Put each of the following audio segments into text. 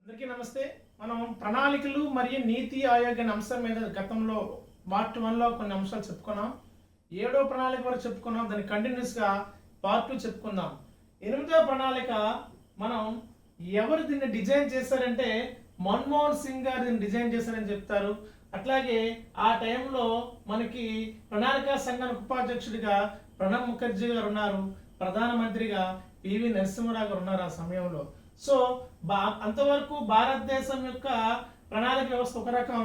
అందరికీ నమస్తే. మనం ప్రణాళికలు మరియు నీతి ఆయోగ్ అనే అంశం మీద గతంలో పార్ట్ 1లో కొన్ని అంశాలు చెప్పుకున్నాం. 7వ ప్రణాళిక వరకు చెప్పుకున్నాం. దాన్ని కంటిన్యూస్గా పార్ట్ 2 చెప్పుకుందాం. 8వ ప్రణాళిక మనం ఎవరు దీన్ని డిజైన్ చేశారంటే మన్మోహన్ సింగ్ గారు దీన్ని డిజైన్ చేశారని చెప్తారు. అట్లాగే ఆ టైంలో మనకి ప్రణాళికా సంఘానికి ఉపాధ్యక్షుడిగా ప్రణబ్ ముఖర్జీ గారు ఉన్నారు. ప్రధానమంత్రిగా పివి నరసింహరావు గారు ఉన్నారు ఆ సమయంలో. సో అంతవరకు భారతదేశం యొక్క ప్రణాళిక వ్యవస్థ ఒక రకం,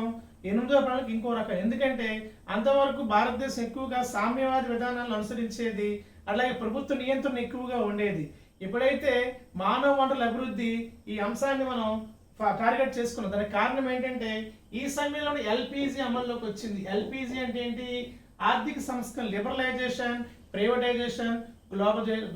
8వ ప్రణాళిక ఇంకో రకం. ఎందుకంటే అంతవరకు భారతదేశం ఎక్కువగా సామ్యవాద విధానాలను అనుసరించేది, అలాగే ప్రభుత్వ నియంత్రణ ఎక్కువగా ఉండేది. ఎప్పుడైతే మానవ వనరుల అభివృద్ధి ఈ అంశాన్ని మనం టార్గెట్ చేసుకున్నాం, దానికి కారణం ఏంటంటే ఈ సమయంలో ఎల్పిజి అమల్లోకి వచ్చింది. ఎల్పిజి అంటే ఏంటి? ఆర్థిక సంస్కరణ, లిబరలైజేషన్, ప్రైవేటైజేషన్,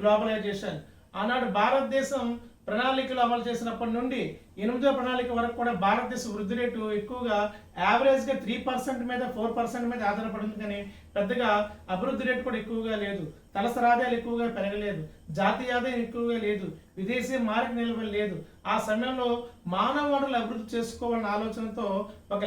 గ్లోబలైజేషన్. ఆనాడు భారతదేశం ప్రణాళికలు అమలు చేసినప్పటి నుండి 8వ ప్రణాళిక వరకు కూడా భారతదేశ వృద్ధి రేటు ఎక్కువగా యావరేజ్గా 3% మీద 4% మీద ఆధారపడింది. కానీ పెద్దగా అభివృద్ధి రేటు కూడా ఎక్కువగా లేదు. తలసరి ఆదాయాలు ఎక్కువగా పెరగలేదు, జాతీయ ఆదాయం ఎక్కువగా లేదు, విదేశీ మారక నిల్వలు లేదు. ఆ సమయంలో మానవ వనరులు అభివృద్ధి చేసుకోవాలన్న ఆలోచనతో ఒక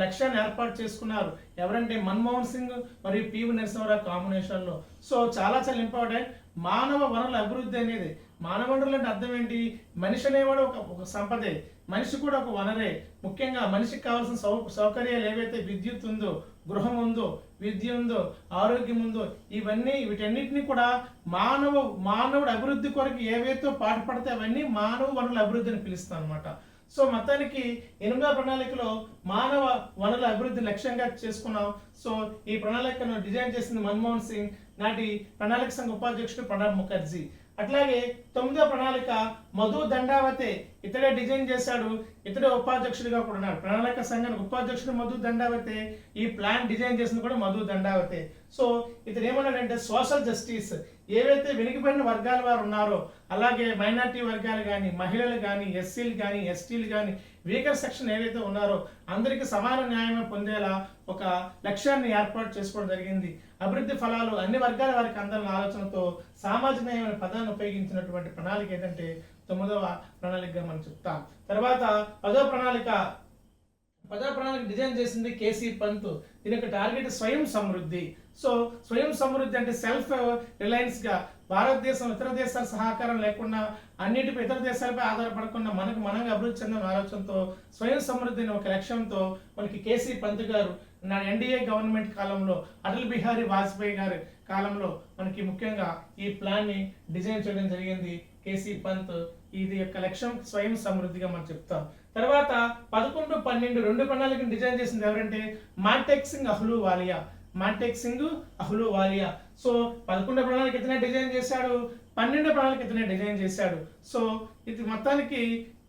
లక్ష్యాన్ని ఏర్పాటు చేసుకున్నారు. ఎవరంటే మన్మోహన్ సింగ్ మరియు పివి నరసింహరావు కాంబినేషన్లో. సో చాలా చాలా ఇంపార్టెంట్. మానవ వనరుల అభివృద్ధి అనేది, మానవ వనరులు అంటే అర్థం ఏంటి? మనిషి అనేవాడు ఒక సంపదే, మనిషి కూడా ఒక వనరే. ముఖ్యంగా మనిషికి కావాల్సిన సౌకర్యాలు ఏవైతే విద్యుత్ ఉందో, గృహం ఉందో, విద్య ఉందో, ఆరోగ్యం ఉందో, వీటన్నిటిని కూడా మానవుడు అభివృద్ధి కొరకు ఏవైతే పాటుపడితే అవన్నీ మానవ వనరుల అభివృద్ధి అని పిలుస్తాం అనమాట. సో మొత్తానికి 8వ ప్రణాళికలో మానవ వనరుల అభివృద్ధి లక్ష్యంగా చేసుకున్నాం. సో ఈ ప్రణాళికను డిజైన్ చేసింది మన్మోహన్ సింగ్, నాటి ప్రణాళిక సంఘ ఉపాధ్యక్షుడు ప్రణబ్ ముఖర్జీ. అట్లాగే 9వ ప్రణాళిక మధు దండావతే, ఇతడే డిజైన్ చేశాడు, ఇతడే ఉపాధ్యక్షుడిగా కూడా ఉన్నాడు. ప్రణాళిక సంఘానికి ఉపాధ్యక్షుడు మధు దండావతే, ఈ ప్లాన్ డిజైన్ చేసింది కూడా మధు దండావతే. సో ఇతను ఏమన్నాడంటే సోషల్ జస్టిస్, ఏవైతే వెనుకబడిన వర్గాల వారు ఉన్నారో, అలాగే మైనార్టీ వర్గాలు కానీ, మహిళలు కానీ, ఎస్సీలు కానీ, ఎస్టీలు కానీ, వీకర్ సెక్షన్ ఏవైతే ఉన్నారో అందరికీ సమాన న్యాయం పొందేలా ఒక లక్ష్యాన్ని ఏర్పాటు చేసుకోవడం జరిగింది. అభివృద్ధి ఫలాలు అన్ని వర్గాల వారికి అందాలన్న ఆలోచనతో సామాజిక న్యాయం అనే పదాన్ని ఉపయోగించినటువంటి ప్రణాళిక ఏదంటే 9వ ప్రణాళికగా మనం చెప్తాం. తర్వాత 10వ ప్రణాళిక డిజైన్ చేసింది కేసీ పంత్. దీని యొక్క టార్గెట్ స్వయం సమృద్ధి. సో స్వయం సమృద్ధి అంటే సెల్ఫ్ రిలయన్స్ గా, భారతదేశం ఇతర దేశాల సహకారం లేకుండా, అన్నిటిపై ఇతర దేశాలపై ఆధారపడకుండా మనంగా అభివృద్ధి చెందిన ఆలోచనతో స్వయం సమృద్ధి అనే ఒక లక్ష్యంతో మనకి కేసీ పంత్ గారు ఎన్డీఏ గవర్నమెంట్ కాలంలో, అటల్ బిహారీ వాజ్పేయి గారి కాలంలో మనకి ముఖ్యంగా ఈ ప్లాన్ ని డిజైన్ చేయడం జరిగింది. కేసీ పంత్ ఇది యొక్క లక్ష్యం స్వయం సమృద్ధిగా మనం చెప్తాం. తర్వాత 11, 12 రెండు ప్రణాళికను డిజైన్ చేసింది ఎవరంటే మాంటెక్ సింగ్ అహ్లూవాలియా. సో 11వ ప్రణాళిక ఇతనే డిజైన్ చేశాడు, 12వ ప్రణాళిక ఇతనే డిజైన్ చేశాడు. సో ఇది మొత్తానికి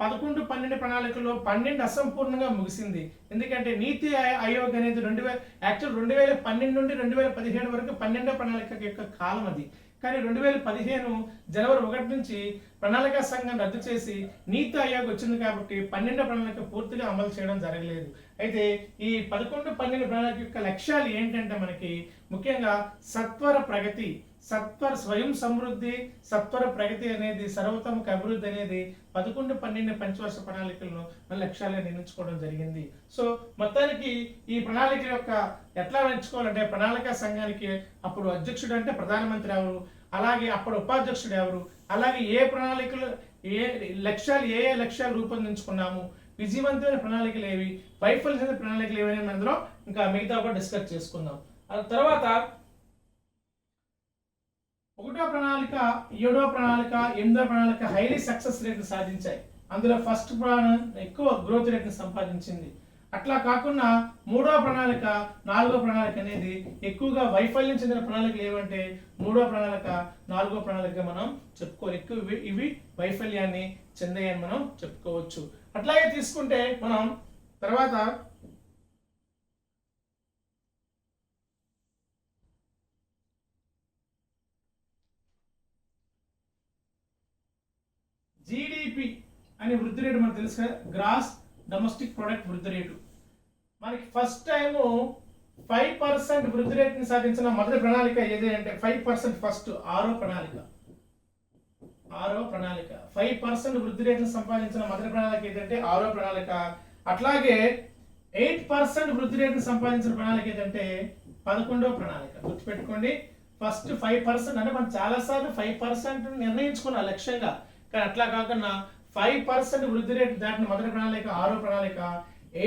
11, 12 ప్రణాళికలో 12 అసంపూర్ణంగా ముగిసింది. ఎందుకంటే నీతి ఆయోగ్ అనేది 2012 నుండి 2017 వరకు 12వ ప్రణాళిక యొక్క కాలం అది. కానీ 2015 జనవరి 1 నుంచి ప్రణాళికా సంఘం రద్దు చేసి నీతి ఆయోగ్ వచ్చింది కాబట్టి 12వ ప్రణాళిక పూర్తిగా అమలు చేయడం జరగలేదు. అయితే ఈ 11, 12 ప్రణాళిక యొక్క లక్ష్యాలు ఏంటంటే మనకి ముఖ్యంగా స్వయం సమృద్ధి, సత్వర ప్రగతి అనేది, సర్వతోముఖ అభివృద్ధి అనేది 11, 12 పంచవర్ష ప్రణాళికలను మన లక్ష్యాలుగా నిర్ణయించుకోవడం జరిగింది. సో మొత్తానికి ఈ ప్రణాళిక యొక్క ఎట్లా ఎంచుకోవాలంటే ప్రణాళికా సంఘానికి అప్పుడు అధ్యక్షుడు అంటే ప్రధానమంత్రి ఎవరు, అలాగే అప్పుడు ఉపాధ్యక్షుడు ఎవరు, అలాగే ఏ లక్ష్యాలు రూపొందించుకున్నాము, విజయవంతమైన ప్రణాళికలు ఏవి, వైఫల్యమైన ప్రణాళికలు ఏవి అని అందులో ఇంకా మిగతా కూడా డిస్కస్ చేసుకుందాం. ఆ తర్వాత 1వ ప్రణాళిక, 7వ ప్రణాళిక, 8వ ప్రణాళిక హైలీ సక్సెస్ రేట్ని సాధించాయి. అందులో ఫస్ట్ ప్లాన్ ఎక్కువ గ్రోత్ రేట్ని సంపాదించింది. అట్లా కాకుండా 3వ ప్రణాళిక, 4వ ప్రణాళిక అనేది ఎక్కువగా వైఫల్యం చెందిన ప్రణాళికలు ఏమంటే 3వ ప్రణాళిక, 4వ ప్రణాళిక మనం చెప్పుకోవాలి. ఎక్కువ ఇవి వైఫల్యాన్ని చెందాయని మనం చెప్పుకోవచ్చు. అట్లాగే తీసుకుంటే మనం తర్వాత జీడిపి అనే వృద్ధి రేటు మనకు తెలుసు కదా, గ్రాస్ డొమెస్టిక్ ప్రొడక్ట్ వృద్ధి రేటు. మనకి ఫస్ట్ టైము 5% వృద్ధి రేటుని సాధించిన మొదటి ప్రణాళిక ఏది అంటే 5% ఫస్ట్ 6వ ప్రణాళిక. ఆరో ప్రణాళిక. 5% వృద్ధి రేటును సంపాదించిన మొదటి ప్రణాళిక ఏంటంటే ఆరో ప్రణాళిక. అట్లాగే 8% వృద్ధి రేటును సంపాదించిన ప్రణాళిక ఏంటంటే 11వ ప్రణాళిక. గుర్తుపెట్టుకోండి, ఫస్ట్ 5% అంటే మనం చాలాసార్లు 5% నిర్ణయించుకున్న లక్ష్యంగా, కానీ అట్లా కాకుండా 5% వృద్ధి రేటు దాటిన మొదటి ప్రణాళిక ఆరో ప్రణాళిక,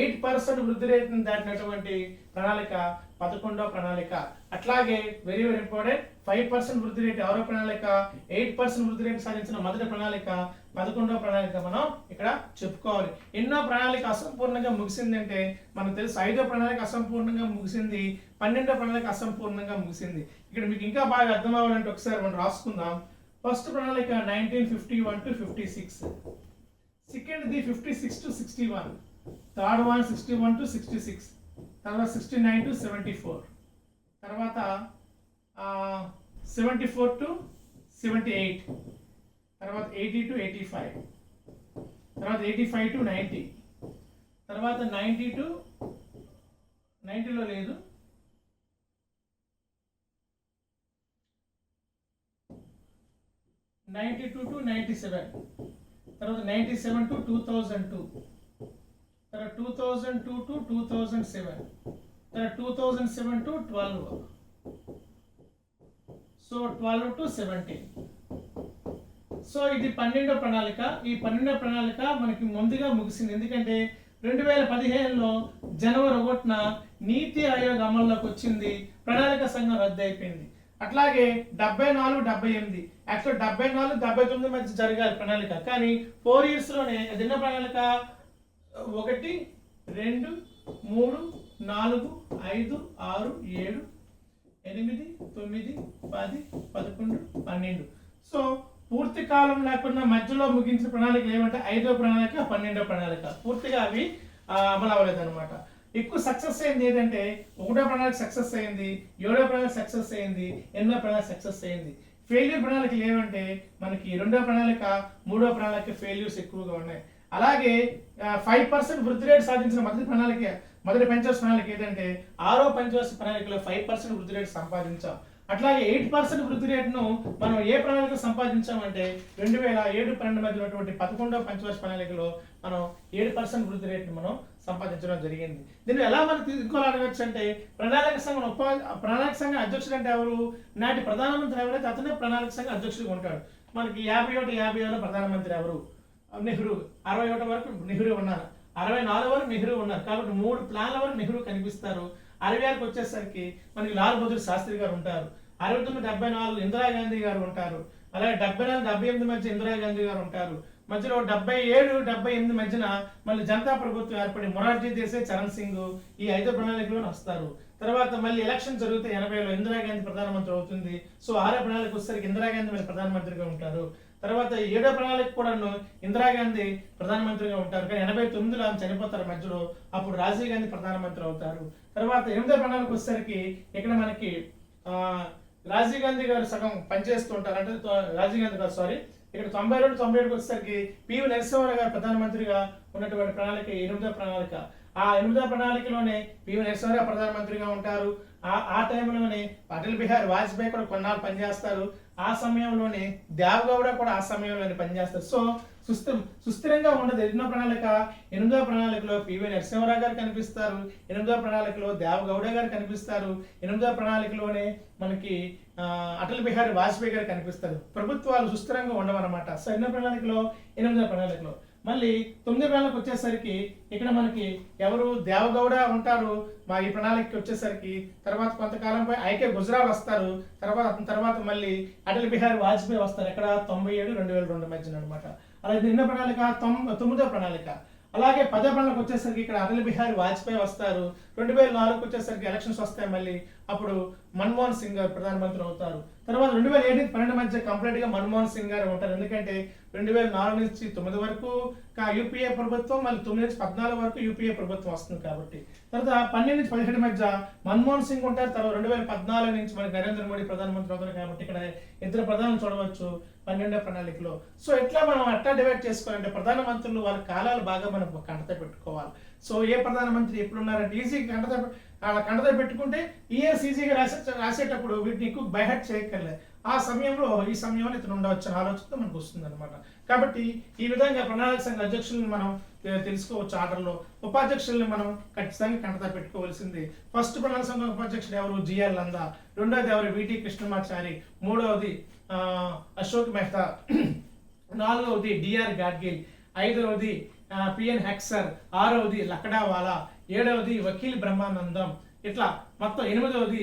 8% వృద్ధి రేటును దాటినటువంటి ప్రణాళిక 11వ ప్రణాళిక. అట్లాగే వెరీ వెరీ ఇంపార్టెంట్, 5% వృద్ధి రేటు ఆరో ప్రణాళిక, 8% వృద్ధి రేటు సాధించిన మొదటి ప్రణాళిక 11వ ప్రణాళిక మనం ఇక్కడ చెప్పుకోవాలి. ఎన్నో ప్రణాళిక అసంపూర్ణంగా ముగిసిందంటే మనకు తెలుసు, 5వ ప్రణాళిక అసంపూర్ణంగా ముగిసింది, 12వ ప్రణాళిక అసంపూర్ణంగా ముగిసింది. ఇక్కడ మీకు ఇంకా బాగా అర్థం అవ్వాలంటే ఒకసారి మనం రాసుకుందాం. ఫస్ట్ ప్రణాళిక 1951 to 56, సెకండ్ది 56 to 61, థర్డ్ వన్ 61 to 66, తర్వాత 69 to 74, తర్వాత 74 to 78, తర్వాత 80 to 85, తర్వాత 85 to 90, తర్వాత 90 to 90లో లేదు, 92 to 97, తర్వాత 97 to 2002, తర్వాత 2002 to 2007, తర్వాత 2007 to 12, సో 12 to 17. సో ఇది 12వ ప్రణాళిక. ఈ 12వ ప్రణాళిక మనకి ముందుగా ముగిసింది, ఎందుకంటే 2015లో జనవరి 1న నీతి ఆయోగ్ అమల్లోకి వచ్చింది, ప్రణాళిక సంఘం రద్దు అయిపోయింది. అట్లాగే 74, 78, యాక్చువల్ 74, 79 మధ్య జరగాలి ప్రణాళిక, కానీ 4 years లోనే ఎన్నో ప్రణాళిక 1, 2, 3, 4, 5, 6, 7, 8, 9, 10, 11, 12. సో పూర్తి కాలం లేకుండా మధ్యలో ముగించిన ప్రణాళిక ఏమంటే 5వ ప్రణాళిక, 12వ ప్రణాళిక. పూర్తిగా అవి అమలు అవ్వలేదు అనమాట. ఎక్కువ సక్సెస్ అయింది ఏంటంటే 1వ ప్రణాళిక సక్సెస్ అయింది, 7వ ప్రణాళిక సక్సెస్ అయింది, 8వ ప్రణాళిక సక్సెస్ అయింది. ఫెయిల్యూర్ ప్రణాళికలు ఏమంటే మనకి 2వ ప్రణాళిక, 3వ ప్రణాళిక ఫెయిల్యూర్స్ ఎక్కువగా ఉన్నాయి. అలాగే 5% వృద్ధి రేటు సాధించిన మొదటి పంచవర్ష ప్రణాళిక ఏంటంటే 6వ పంచవర్ష ప్రణాళికలో 5% వృద్ధి రేటు సంపాదించాం. అట్లాగే 8% వృద్ధి రేటును మనం ఏ ప్రణాళిక సంపాదించామంటే 2007-12 మధ్య ఉన్నటువంటి 11వ పంచవర్ష ప్రణాళికలో మనం 7% వృద్ధి రేటును మనం సంపాదించడం జరిగింది. దీన్ని ఎలా మనం ఇంకోలా అడగచ్చు అంటే ప్రణాళిక సంఘం అధ్యక్షుడు అంటే ఎవరు? నాటి ప్రధానమంత్రి ఎవరైతే అతనే ప్రణాళిక సంఘం అధ్యక్షుడిగా ఉంటాడు. మనకి 51 ప్రధానమంత్రి ఎవరు? నెహ్రూ. 61 వరకు నెహ్రూ ఉన్నారు, 64 వరకు నెహ్రూ ఉన్నారు. కాబట్టి 3 ప్లాన్ల వరకు నెహ్రూ కనిపిస్తారు. 66కి వచ్చేసరికి మనకి లాల్ బహదూర్ శాస్త్రి గారు ఉంటారు. 69, 74 ఇందిరాగాంధీ గారు ఉంటారు. అలాగే 74, 78 మధ్య ఇందిరాగాంధీ గారు ఉంటారు. మధ్యలో 77, 78 మధ్యన మళ్ళీ జనతా ప్రభుత్వం ఏర్పడి మొరార్జీ దేశాయ్, చరణ్ సింగ్ ఈ 5వ ప్రణాళికలో వస్తారు. తర్వాత మళ్ళీ ఎలక్షన్ జరిగితే 80లో ఇందిరాగాంధీ ప్రధానమంత్రి అవుతుంది. సో 6వ ప్రణాళిక వచ్చేసరికి ఇందిరాగాంధీ మళ్ళీ ప్రధానమంత్రిగా ఉంటారు. తర్వాత 7వ ప్రణాళిక కూడాను ఇందిరాగాంధీ ప్రధానమంత్రిగా ఉంటారు, కానీ 89లో ఆమె చనిపోతారు మధ్యలో, అప్పుడు రాజీవ్ గాంధీ ప్రధానమంత్రి అవుతారు. తర్వాత 8వ ప్రణాళిక వచ్చేసరికి ఇక్కడ మనకి రాజీవ్ గాంధీ గారు సగం పనిచేస్తూ ఉంటారు, అంటే రాజీవ్ గాంధీ గారు ఇక్కడ 92, 97కి వచ్చేసరికి పివి నరసింహారావు గారు ప్రధానమంత్రిగా ఉన్నటువంటి ప్రణాళిక 8వ ప్రణాళిక. ఆ 8వ ప్రణాళికలోనే పివి నరసింహారావు ప్రధానమంత్రిగా ఉంటారు. ఆ టైంలోనే అటల్ బిహారీ వాజ్పేయి కూడా కొన్నాళ్ళు పనిచేస్తారు. ఆ సమయంలోనే దేవగౌడ కూడా ఆ సమయంలోనే పనిచేస్తారు. సో సుస్థిరంగా ఉండదు. 8వ ప్రణాళికలో పివి నరసింహారావు గారు కనిపిస్తారు, 8వ ప్రణాళికలో దేవగౌడ గారు కనిపిస్తారు, 8వ ప్రణాళికలోనే మనకి అటల్ బిహారీ వాజ్పేయి గారు కనిపిస్తారు. ప్రభుత్వాలు సుస్థిరంగా ఉండవన్నమాట. సో 8వ ప్రణాళికలో, 8వ ప్రణాళికలో మళ్ళీ 9వ ప్రణాళిక వచ్చేసరికి ఇక్కడ మనకి ఎవరు? దేవగౌడ ఉంటారు మా ఈ ప్రణాళికకి వచ్చేసరికి. తర్వాత కొంతకాలంపై ఐకే గుజరాల్ వస్తారు. తర్వాత మళ్ళీ అటల్ బిహారీ వాజ్పేయి వస్తారు. ఎక్కడ? 97, 2002 మధ్యన అనమాట. అలాగే 8వ ప్రణాళిక, 9వ ప్రణాళిక. అలాగే 10వ ప్రణాళిక వచ్చేసరికి ఇక్కడ అటల్ బిహారీ వాజ్పేయి వస్తారు. 2004కి వచ్చేసరికి ఎలక్షన్స్ వస్తాయి మళ్ళీ, అప్పుడు మన్మోహన్ సింగ్ గారు ప్రధానమంత్రి అవుతారు. తర్వాత 2007-12 మధ్య కంప్లీట్ గా మన్మోహన్ సింగ్ గారు ఉంటారు, ఎందుకంటే 2004 నుంచి 9 వరకు యూపీఏ ప్రభుత్వం, మళ్ళీ 9 నుంచి 14 వరకు యూపీఏ ప్రభుత్వం వస్తుంది కాబట్టి. తర్వాత 12 నుంచి 17 మధ్య మన్మోహన్ సింగ్ ఉంటారు. తర్వాత 2014 నుంచి మనకి నరేంద్ర మోడీ ప్రధానమంత్రి అవుతారు కాబట్టి ఇక్కడ ఇద్దరు ప్రధానులు చూడవచ్చు 12వ ప్రణాళికలో. సో ఎట్లా మనం ఎట్లా డివైడ్ చేసుకోవాలంటే ప్రధానమంత్రులు వాళ్ళ కాలాలు బాగా మనం కంటత పెట్టుకోవాలి. సో ఏ ప్రధానమంత్రి ఎప్పుడున్నారంటే ఈజీగా కంటత పెట్టుకుంటే ఇయర్స్ ఈజీగా రాసేటప్పుడు వీటిని ఎక్కువ బైహెడ్ చేయక్కర్లేదు. ఆ సమయంలో ఈ సమయంలో ఇతను ఉండవచ్చు అనే ఆలోచనతో మనకు వస్తుంది అనమాట. కాబట్టి ఈ విధంగా ప్రణాళిక సంఘ అధ్యక్షులను మనం తెలుసుకోవచ్చు ఆర్డర్లో. ఉపాధ్యక్షుల్ని మనం ఖచ్చితంగా కంటతా పెట్టుకోవాల్సింది. ఫస్ట్ ప్రణాళిక సంఘం ఉపాధ్యక్షుడు ఎవరు? జిఎల్ నందా. రెండోది ఎవరు? విటి కృష్ణమాచారి. మూడవది అశోక్ మెహతా. నాలుగవది డిఆర్ గాడ్గిల్. ఐదవది పిఎన్ హెక్సర్. ఆరవది లకడావాలా. ఏడవది వకీల్ బ్రహ్మానందం. ఇట్లా మొత్తం ఎనిమిదవది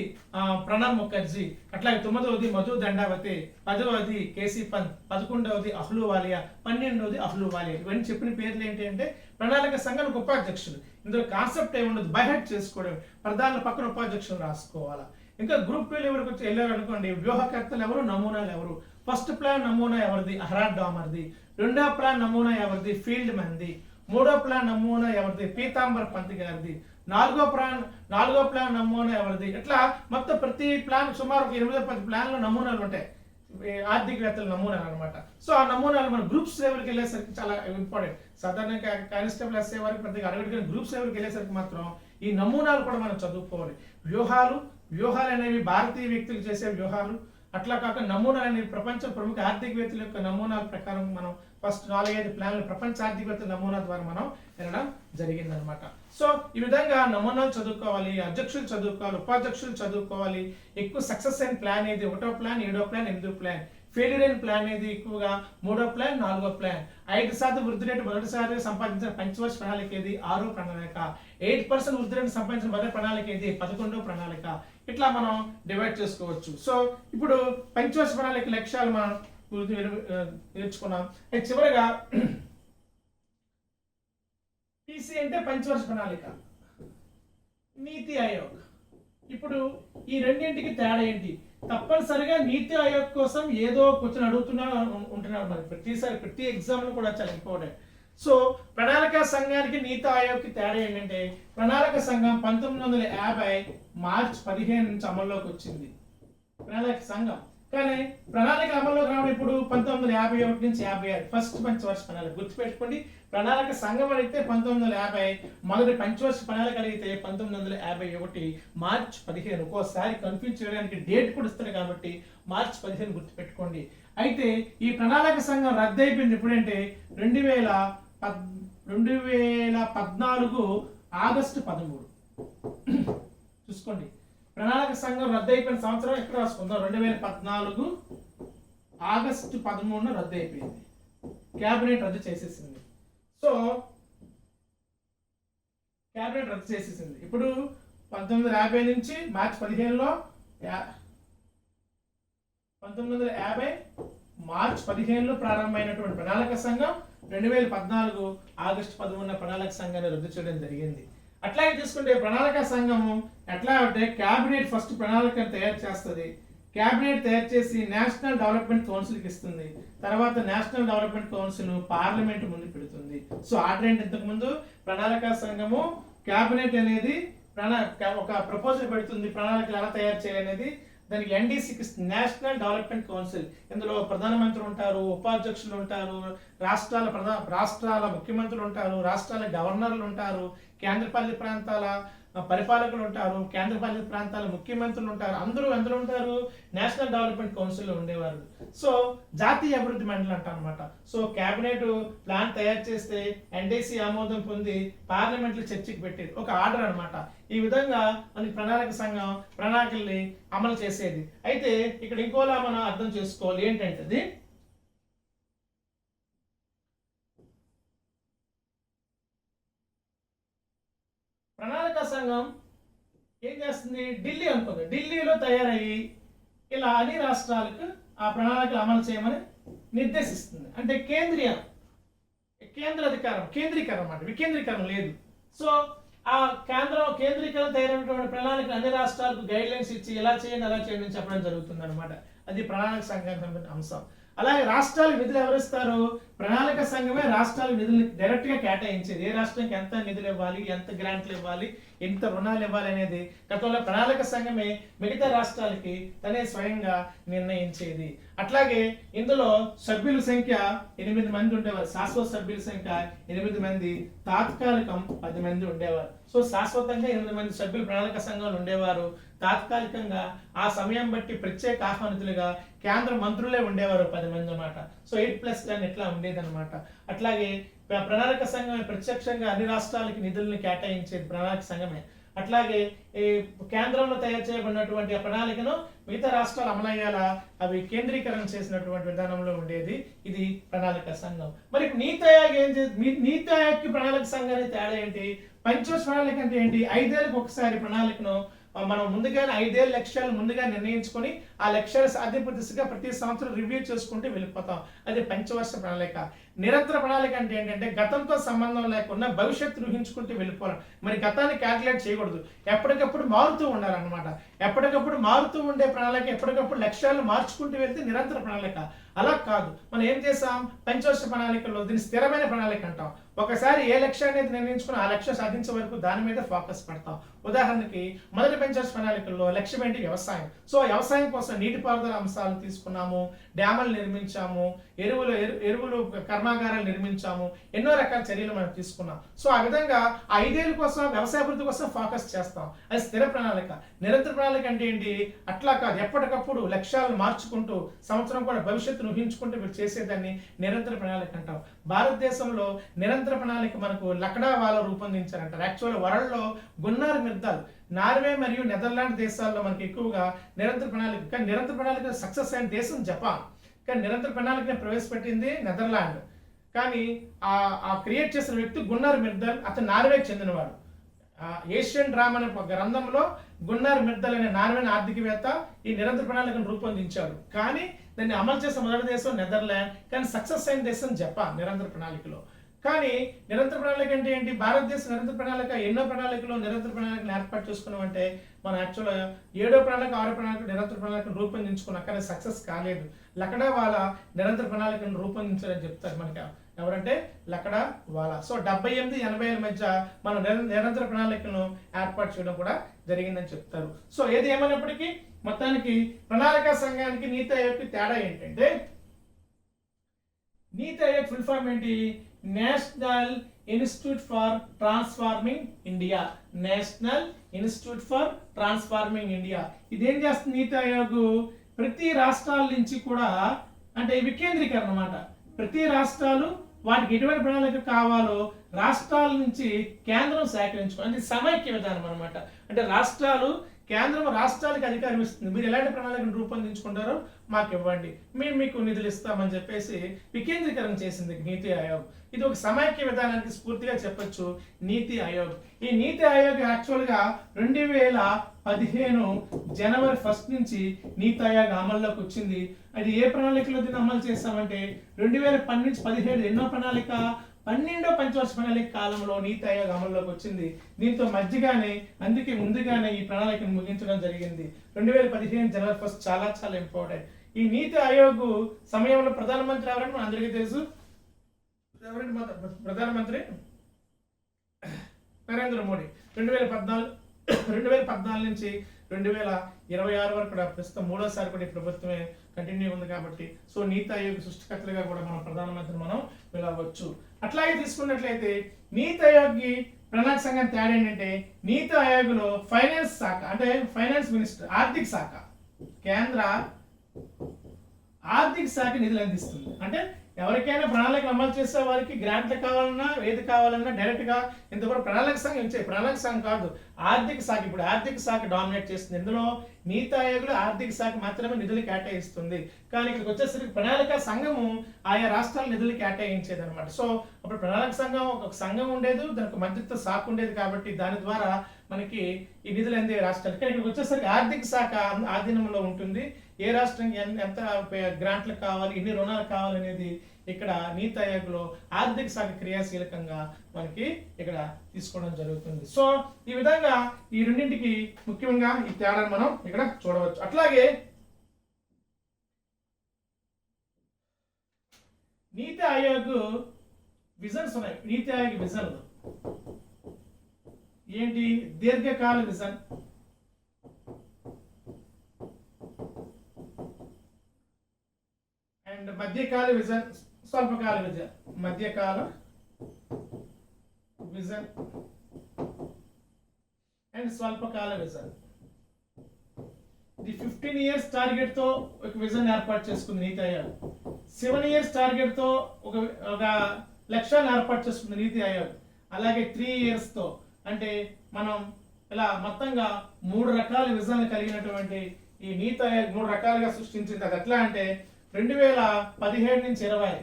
ప్రణబ్ ముఖర్జీ. అట్లాగే తొమ్మిదవది మధు దండావతి. 10వది కేసీ పంత్. 11వది అహ్లూవాలియా. 12వది అహ్లూవాలియా. ఇవన్నీ చెప్పిన పేర్లు ఏంటి అంటే ప్రణాళిక సంఘానికి ఉపాధ్యక్షులు. ఇందులో కాన్సెప్ట్ ఏముండదు, బైహెడ్ చేసుకోవడం, ప్రధాన పక్కన ఉపాధ్యక్షులు రాసుకోవాలా. ఇంకా గ్రూప్ వీళ్ళు ఎవరికి వచ్చి వెళ్ళారు అనుకోండి, వ్యూహకర్తలు ఎవరు, నమూనాలు ఎవరు. ఫస్ట్ ప్లాన్ నమూనా ఎవరిది? అహ్రాడ్ డామర్ది. రెండో ప్లాన్ నమూనా ఎవరిది? ఫీల్డ్ మంది. మూడో ప్లాన్ నమూనా ఎవరిది? పీతాంబర్ పంత్ గారిది. నాలుగో ప్లాన్ నమూనా ఎవరిది? ఇట్లా మొత్తం ప్రతి ప్లాన్ సుమారు 8-10 ప్లాన్ల నమూనాలు ఉంటాయి, ఆర్థికవేత్తల నమూనాలు అనమాట. సో ఆ నమూనాలు మన గ్రూప్స్ లెవెల్కి వెళ్ళేసరికి చాలా ఇంపార్టెంట్. సాధారణంగా కానిస్టేబుల్ ఎస్ఏ వారికి ప్రతి అడగడిగిన గ్రూప్స్ లెవెల్కి వెళ్ళేసరికి మాత్రం ఈ నమూనాలు కూడా మనం చదువుకోవాలి. వ్యూహాలు అనేవి భారతీయ వ్యక్తులు చేసే వ్యూహాలు. అట్లా కాక నమూనాలు అనేవి ప్రపంచ ప్రముఖ ఆర్థికవేత్తల యొక్క నమూనాల ప్రకారం మనం ఫస్ట్ 4-5 ప్లాన్లు ప్రపంచ ఆర్థికవేత్తల నమూనా ద్వారా మనం వెళ్ళడం జరిగిందనమాట. సో ఈ విధంగా నమూనాలు చదువుకోవాలి, అధ్యక్షులు చదువుకోవాలి, ఉపాధ్యక్షులు చదువుకోవాలి. ఎక్కువ సక్సెస్ అయిన ప్లాన్ ఏది? 1వ ప్లాన్, 7వ ప్లాన్, 8వ ప్లాన్. ఫెయిల్యూర్ అయిన ప్లాన్ ఏది? ఎక్కువగా 3వ ప్లాన్, 4వ ప్లాన్. 5% వృద్ధి రేటు మొదటిసారి సంపాదించిన పంచవర్ష ప్రణాళిక ఏది? 6వ ప్రణాళిక. 8% వృద్ధి రేటు సంపాదించిన మొదటి ప్రణాళిక ఏది? 11వ ప్రణాళిక. ఇట్లా మనం డివైడ్ చేసుకోవచ్చు. సో ఇప్పుడు పంచవర్ష ప్రణాళిక లక్ష్యాలు మనం నేర్చుకున్నాం. చివరిగా పీసీ అంటే పంచవర్ష ప్రణాళిక, నీతి ఆయోగ్. ఇప్పుడు ఈ రెండింటికి తేడా ఏంటి? తప్పనిసరిగా నీతి ఆయోగ్ కోసం ఏదో క్వశ్చన్ ఉంటున్నాడు మరి ప్రతి ఎగ్జామ్ లో కూడా చాలా ఇంపార్టెంట్. సో ప్రణాళిక సంఘానికి నీతి ఆయోగ్కి తేడా ఏంటంటే ప్రణాళిక సంఘం 1950 మార్చి 15 నుంచి అమల్లోకి వచ్చింది ప్రణాళిక సంఘం. కానీ ప్రణాళిక అమల్లోకి రావడం ఇప్పుడు 1951 నుంచి 56 ఫస్ట్ పంచవర్ష ప్రణాళిక. గుర్తుపెట్టుకోండి, ప్రణాళిక సంఘం అడిగితే 1950, మొదటి పంచవర్ష ప్రణాళిక అడిగితే 1951 మార్చి 15. ఒక్కోసారి కన్ఫ్యూజ్ చేయడానికి డేట్ కూడా ఇస్తారు కాబట్టి మార్చి 15 గుర్తుపెట్టుకోండి. అయితే ఈ ప్రణాళిక సంఘం రద్దు అయిపోయింది ఎప్పుడంటే 2014 ఆగస్టు 13. చూసుకోండి, ప్రణాళిక సంఘం రద్దు అయిపోయిన సంవత్సరం ఎక్కడ రాసుకుందాం? 2014 ఆగస్టు 13 రద్దు అయిపోయింది. క్యాబినెట్ రద్దు చేసేసింది. సో క్యాబినెట్ రద్దు చేసేసింది. ఇప్పుడు 1950 నుంచి మార్చి 15లో 1950 మార్చి 15లో ప్రారంభమైనటువంటి ప్రణాళిక సంఘం 2014 ఆగస్టు 13 ప్రణాళిక సంఘాన్ని రద్దు చేయడం జరిగింది. అట్లాగే తీసుకుంటే ప్రణాళిక సంఘము ఎట్లా అంటే క్యాబినెట్ ఫస్ట్ ప్రణాళికను తయారు చేస్తుంది. క్యాబినెట్ తయారు చేసి నేషనల్ డెవలప్మెంట్ కౌన్సిల్కి ఇస్తుంది. తర్వాత నేషనల్ డెవలప్మెంట్ కౌన్సిల్ పార్లమెంట్ ముందు పెడుతుంది. సో ఆర్డర్ ఏంటి? ఇంతకు ముందు ప్రణాళిక సంఘము క్యాబినెట్ అనేది ఒక ప్రపోజల్ పెడుతుంది, ప్రణాళికలు ఎలా తయారు చేయాలనేది. దానికి ఎన్డీసీకి నేషనల్ డెవలప్మెంట్ కౌన్సిల్. ఇందులో ప్రధానమంత్రి ఉంటారు, ఉపాధ్యక్షులు ఉంటారు, రాష్ట్రాల ముఖ్యమంత్రులు ఉంటారు, రాష్ట్రాల గవర్నర్లు ఉంటారు, కేంద్రపాలిత ప్రాంతాల పరిపాలకులు ఉంటారు, కేంద్రపాలిత ప్రాంతాల ముఖ్యమంత్రులు ఉంటారు. అందరూ ఎందులో ఉంటారు? నేషనల్ డెవలప్మెంట్ కౌన్సిల్లో ఉండేవారు. సో జాతీయ అభివృద్ధి మండలి అంట అనమాట. సో క్యాబినెట్ ప్లాన్ తయారు చేస్తే ఎన్డీసీ ఆమోదం పొంది పార్లమెంట్లో చర్చకి పెట్టేది ఒక ఆర్డర్ అనమాట. ఈ విధంగా మనకి ప్రణాళిక సంఘం ప్రణాళికల్ని అమలు చేసేది. అయితే ఇక్కడ ఇంకోలా మనం అర్థం చేసుకోవాలి ఏంటంటే ప్రణాళిక సంఘం ఏం చేస్తుంది? ఢిల్లీ అనుకుంది, ఢిల్లీలో తయారయ్యి ఇలా అన్ని రాష్ట్రాలకు ఆ ప్రణాళికలు అమలు చేయమని నిర్దేశిస్తుంది. అంటే కేంద్ర అధికారం, కేంద్రీకరణ అన్నమాట, వికేంద్రీకరణ లేదు. సో ఆ కేంద్రీకరణ తయారైనటువంటి ప్రణాళిక అన్ని రాష్ట్రాలకు గైడ్ లైన్స్ ఇచ్చి ఎలా చేయండి అలా చేయండి అని చెప్పడం జరుగుతుంది అనమాట. అది ప్రణాళిక సంఘానికి సంబంధించిన అంశం. అలాగే రాష్ట్రాలకు నిధులు ఎవరిస్తారు? ప్రణాళిక సంఘమే రాష్ట్రాలకు నిధులు డైరెక్ట్ గా కేటాయించేది. ఏ రాష్ట్రానికి ఎంత నిధులు ఇవ్వాలి, ఎంత గ్రాంట్లు ఇవ్వాలి, ఎంత రుణాలు ఇవ్వాలి అనేది గతంలో ప్రణాళిక సంఘమే మిగతా రాష్ట్రాలకి తనే స్వయంగా నిర్ణయించేది. అట్లాగే ఇందులో సభ్యుల సంఖ్య 8 మంది ఉండేవారు. శాశ్వత సభ్యుల సంఖ్య 8 మంది, తాత్కాలికం 10 మంది ఉండేవారు. సో శాశ్వతంగా 8 మంది సభ్యులు ప్రణాళిక సంఘంలో ఉండేవారు, తాత్కాలికంగా ఆ సమయం బట్టి ప్రత్యేక ఆహ్వానితులుగా కేంద్ర మంత్రులే ఉండేవారు 10 మంది అన్నమాట. సో 8+10 ఇట్లా ఉండేదన్నమాట. అట్లాగే ప్రణాళిక సంఘం ప్రత్యక్షంగా అన్ని రాష్ట్రాలకి నిధులను కేటాయించేది ప్రణాళిక సంఘమే. అట్లాగే ఈ కేంద్రంలో తయారు చేయబడినటువంటి ఆ ప్రణాళికను మిగతా రాష్ట్రాలు అమలయ్యేలా అవి కేంద్రీకరణ చేసినటువంటి విధానంలో ఉండేది ఇది ప్రణాళిక సంఘం. మరి నీతి ఆయోగ్ ఏం నీతి ఆయోగ్కి ప్రణాళిక సంఘానికి తేడా ఏంటి? పంచవర్ష ప్రణాళిక అంటే ఏంటి? 5 ఏళ్ళకి ఒకసారి ప్రణాళికను మనం ముందుగానే 5 ఏళ్ళ లక్ష్యాలు ముందుగా నిర్ణయించుకొని ఆ లక్ష్యాల సాధింపు దిశగా ప్రతి సంవత్సరం రివ్యూ చేసుకుంటూ వెళ్ళిపోతాం. అది పంచవర్ష ప్రణాళిక. నిరంతర ప్రణాళిక అంటే ఏంటంటే గతంతో సంబంధం లేకుండా భవిష్యత్తు ఊహించుకుంటూ వెళ్ళిపోవాలి. మరి గతాన్ని క్యాల్కులేట్ చేయకూడదు, ఎప్పటికప్పుడు మారుతూ ఉండాలన్నమాట. ఎప్పటికప్పుడు మారుతూ ఉండే ప్రణాళిక, ఎప్పటికప్పుడు లక్ష్యాలు మార్చుకుంటూ వెళ్తే నిరంతర ప్రణాళిక. అలా కాదు, మనం ఏం చేసాం పంచవర్ష ప్రణాళికలో దీన్ని స్థిరమైన ప్రణాళిక అంటాం. ఒకసారి ఏ లక్ష్యాన్ని అయితే నిర్ణయించుకుని ఆ లక్ష్యం సాధించే వరకు దాని మీద ఫోకస్ పెడతాం. ఉదాహరణకి మొదటి పంచవర్ష ప్రణాళికల్లో లక్ష్యం ఏంటి? వ్యవసాయం. సో వ్యవసాయం కోసం నీటిపారుదల అంశాలు తీసుకున్నాము, డ్యాములు నిర్మించాము, ఎరువులు కర్మాగారాలు నిర్మించాము, ఎన్నో రకాల చర్యలు మనం తీసుకున్నాం. సో ఆ విధంగా 5 ఏళ్ళ కోసం వ్యవసాయ అభివృద్ధి కోసం ఫోకస్ చేస్తాం. అది స్థిర ప్రణాళిక. నిరంతర ప్రణాళిక అంటే ఏంటి? అట్లా కాదు, ఎప్పటికప్పుడు లక్ష్యాలను మార్చుకుంటూ సంవత్సరం కూడా భవిష్యత్తును ఊహించుకుంటూ మీరు చేసేదాన్ని నిరంతర ప్రణాళిక అంటాం. భారతదేశంలో నిరంతర ప్రణాళిక మనకు లక్డావాలా రూపొందించారంటారు. యాక్చువల్ వరల్డ్లో గున్నార్ మిర్దాల్ నార్వే మరియు నెదర్లాండ్ దేశాల్లో మనకి ఎక్కువగా నిరంతర ప్రణాళిక. కానీ నిరంతర ప్రణాళిక సక్సెస్ అయిన దేశం జపాన్. కానీ నిరంతర ప్రణాళికను ప్రవేశపెట్టింది నెదర్లాండ్. కానీ ఆ క్రియేట్ చేసిన వ్యక్తి గున్నార్ మిర్దాల్, అతను నార్వేకి చెందినవాడు. ఏషియన్ డ్రామా అనే ఒక గ్రంథంలో గున్నార్ మిర్దాల్ అనే నార్వేన్ ఆర్థికవేత్త ఈ నిరంతర ప్రణాళికను రూపొందించాడు. కానీ దాన్ని అమలు చేసిన మొదటి దేశం నెదర్లాండ్, కానీ సక్సెస్ అయిన దేశం జపాన్ నిరంతర ప్రణాళికలో. కానీ నిరంతర ప్రణాళిక అంటే ఏంటి? భారతదేశ నిరంతర ప్రణాళిక ఎన్నో ప్రణాళికలో నిరంతర ప్రణాళికను ఏర్పాటు చేసుకున్నాం. అంటే మనం యాక్చువల్గా 7వ ప్రణాళిక 6వ ప్రణాళిక నిరంతర ప్రణాళికను రూపొందించుకున్నాం, కానీ సక్సెస్ కాలేదు. లక్డావాలా నిరంతర ప్రణాళికను రూపొందించాలని చెప్తారు మనకి. ఎవరంటే లక్డావాలా. సో 78, 80 మధ్య మనం నిరంతర ప్రణాళికను ఏర్పాటు చేయడం కూడా జరిగిందని చెప్తారు. సో ఏది ఏమైనప్పటికీ మొత్తానికి ప్రణాళిక సంఘానికి నీతి ఆయోగ్కి తేడా ఏంటంటే, నీతి ఆయోగ్ ఫుల్ ఫామ్ ఏంటి? National institute for transforming India. National institute for transforming India. ఇదేం చేస్తుంది నీతి ఆయోగ్? ప్రతి రాష్ట్రాల నుంచి కూడా, అంటే వికేంద్రీకరణ అన్నమాట. ప్రతి రాష్ట్రాలు వాటికి ఎటువంటి ప్రణాళిక కావాలో రాష్ట్రాల నుంచి కేంద్రం సేకరించుకో, అంటే సమైక్య విధానం అనమాట. అంటే కేంద్రం రాష్ట్రాలకు అధికారం ఇస్తుంది. మీరు ఎలాంటి ప్రణాళికను రూపొందించుకుంటారో మాకు ఇవ్వండి, మేము మీకు నిధులు ఇస్తామని చెప్పేసి వికేంద్రీకరణ చేసింది నీతి ఆయోగ్. ఇది ఒక సమైక్య విధానానికి స్ఫూర్తిగా చెప్పొచ్చు నీతి ఆయోగ్. ఈ నీతి ఆయోగ్ యాక్చువల్గా 2015 జనవరి 1 నుంచి నీతి ఆయోగ్ అమల్లోకి వచ్చింది. అది ఏ ప్రణాళికలో దీన్ని అమలు చేస్తామంటే 2012 నుంచి 17 ఎన్నో ప్రణాళిక 12వ పంచవర్ష ప్రణాళిక కాలంలో నీతి ఆయోగ్ అమల్లోకి వచ్చింది. దీంతో అందుకే ముందుగానే ఈ ప్రణాళికను ముగించడం జరిగింది. 2015 జనవరి 1 చాలా చాలా ఇంపార్టెంట్. ఈ నీతి ఆయోగ్ సమయంలో ప్రధానమంత్రి ఎవరంటే మన అందరికీ తెలుసు. ప్రధానమంత్రి నరేంద్ర మోడీ. 2014 నుంచి 2026 వరకు కూడా ప్రస్తుతం 3వసారి కూడా ఈ ప్రభుత్వమే కంటిన్యూ ఉంది కాబట్టి సో నీతి ఆయోగ్ సృష్టికర్తలుగా కూడా మనం ప్రధానమంత్రిని మనం పిలవచ్చు. అట్లాగే తీసుకున్నట్లయితే నీతి ఆయోగ్కి ప్రణాళిక సంఘం తేడా ఏంటంటే, నీతి ఆయోగ్లో ఫైనాన్స్ శాఖ, అంటే ఫైనాన్స్ మినిస్టర్, ఆర్థిక శాఖ, కేంద్ర ఆర్థిక శాఖ నిధులు అందిస్తుంది. అంటే ఎవరికైనా ప్రణాళిక అమలు చేసే వారికి గ్రాంట్లు కావాలన్నా ఏది కావాలన్నా డైరెక్ట్ గా ఇంతవరకు ప్రణాళిక సంఘం ఇచ్చే ప్రణాళిక సంఘం కాదు, ఆర్థిక శాఖ. ఇప్పుడు ఆర్థిక శాఖ డామినేట్ చేస్తుంది. ఇందులో నీతి ఆయోగ్లో ఆర్థిక శాఖ మాత్రమే నిధులు కేటాయిస్తుంది. కానీ ఇక్కడికి వచ్చేసరికి ప్రణాళిక సంఘము ఆయా రాష్ట్రాల నిధులు కేటాయించేది అనమాట. సో అప్పుడు ప్రణాళిక సంఘం ఒక సంఘం ఉండేది, దానికి మంత్రిత్వ శాఖ ఉండేది. కాబట్టి దాని ద్వారా మనకి ఈ నిధులు అందే రాష్ట్రాలు. కానీ ఇక్కడికి వచ్చేసరికి ఆర్థిక శాఖ ఆధీనంలో ఉంటుంది. ఏ రాష్ట్రానికి ఎంత గ్రాంట్లు కావాలి, ఎన్ని రుణాలు కావాలనేది ఇక్కడ నీతి ఆయోగ్లో ఆర్థిక శాఖ క్రియాశీలకంగా మనకి ఇక్కడ తీసుకోవడం జరుగుతుంది. సో ఈ విధంగా ఈ రెండింటికి ముఖ్యంగా ఈ తేడాను మనం ఇక్కడ చూడవచ్చు. అట్లాగే నీతి ఆయోగ్ విజన్స్ ఉన్నాయి. నీతి ఆయోగ్ విజన్ ఏంటి? దీర్ఘకాల విజన్, అండ్ మధ్యకాల విజన్, స్వల్పకాల విజన్. మధ్యకాల విజన్ అండ్ స్వల్పకాల విజన్. ఇది 15 ఇయర్స్ టార్గెట్ తో ఒక విజన్ ఏర్పాటు చేసుకుంది నీతి ఆయోగ్. 7 ఇయర్స్ టార్గెట్ తో ఒక లక్ష్యాన్ని ఏర్పాటు చేసుకుంది నీతి ఆయోగ్. అలాగే 3 ఇయర్స్ తో, అంటే మనం ఇలా మొత్తంగా 3 రకాల విజన్లు కలిగినటువంటి ఈ నీతి ఆయోగ్ 3 రకాలుగా సృష్టించింది. అది ఎట్లా అంటే 2017 నుంచి 20,